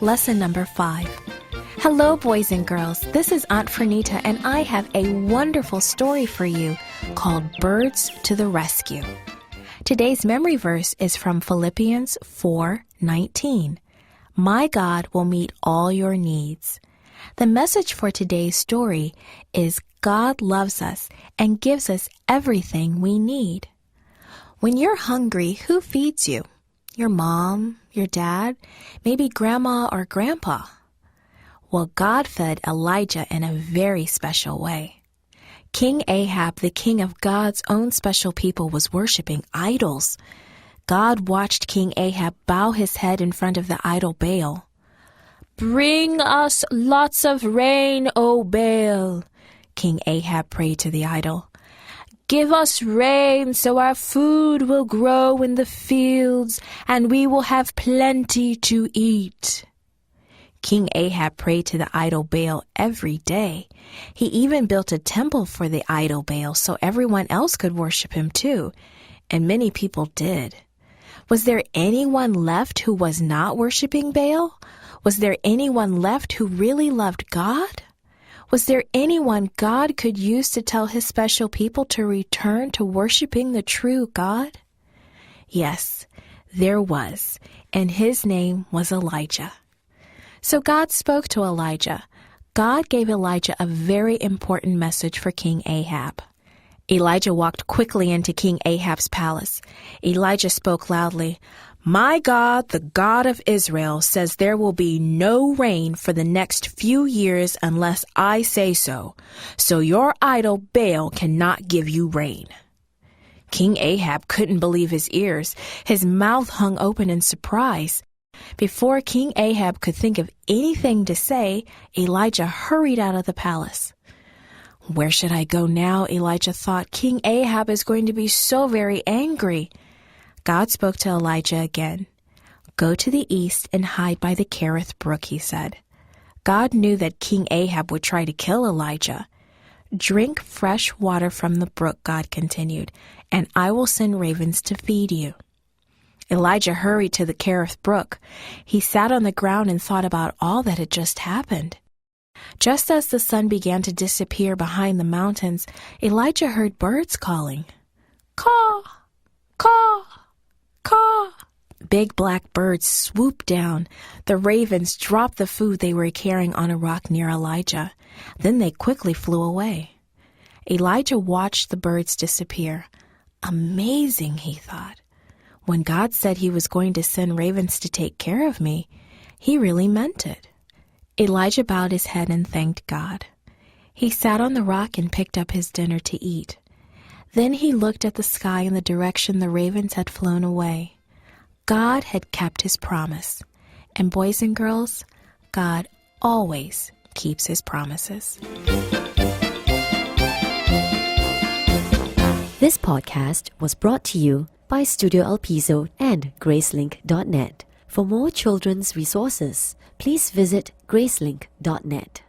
Lesson number 5. Hello, boys and girls. This is Aunt Fernita, and I have a wonderful story for you called Birds to the Rescue. Today's memory verse is from Philippians 4:19. My God will meet all your needs. The message for today's story is God loves us and gives us everything we need. When you're hungry, who feeds you? Your mom, your dad, maybe grandma or grandpa. Well, God fed Elijah in a very special way. King Ahab, the king of God's own special people, was worshiping idols. God watched King Ahab bow his head in front of the idol Baal. Bring us lots of rain, O Baal, King Ahab prayed to the idol. Give us rain so our food will grow in the fields and we will have plenty to eat. King Ahab prayed to the idol Baal every day. He even built a temple for the idol Baal so everyone else could worship him too, and many people did. Was there anyone left who was not worshiping Baal? Was there anyone left who really loved God? Was there anyone God could use to tell his special people to return to worshiping the true God? Yes, there was, and his name was Elijah. So God spoke to Elijah. God gave Elijah a very important message for King Ahab. Elijah walked quickly into King Ahab's palace. Elijah spoke loudly, My God, the God of Israel, says there will be no rain for the next few years unless I say so. So your idol Baal cannot give you rain. King Ahab couldn't believe his ears. His mouth hung open in surprise. Before King Ahab could think of anything to say, Elijah hurried out of the palace. Where should I go now? Elijah thought. King Ahab is going to be so very angry. God spoke to Elijah again. Go to the east and hide by the Kerith brook, he said. God knew that King Ahab would try to kill Elijah. Drink fresh water from the brook, God continued, and I will send ravens to feed you. Elijah hurried to the Kerith brook. He sat on the ground and thought about all that had just happened. Just as the sun began to disappear behind the mountains, Elijah heard birds calling. Caw, caw, caw. Big black birds swooped down. The ravens dropped the food they were carrying on a rock near Elijah. Then they quickly flew away. Elijah watched the birds disappear. Amazing, he thought. When God said he was going to send ravens to take care of me, he really meant it. Elijah bowed his head and thanked God. He sat on the rock and picked up his dinner to eat. Then he looked at the sky in the direction the ravens had flown away. God had kept his promise. And boys and girls, God always keeps his promises. This podcast was brought to you by Studio El Piso and Gracelink.net. For more children's resources, please visit Gracelink.net.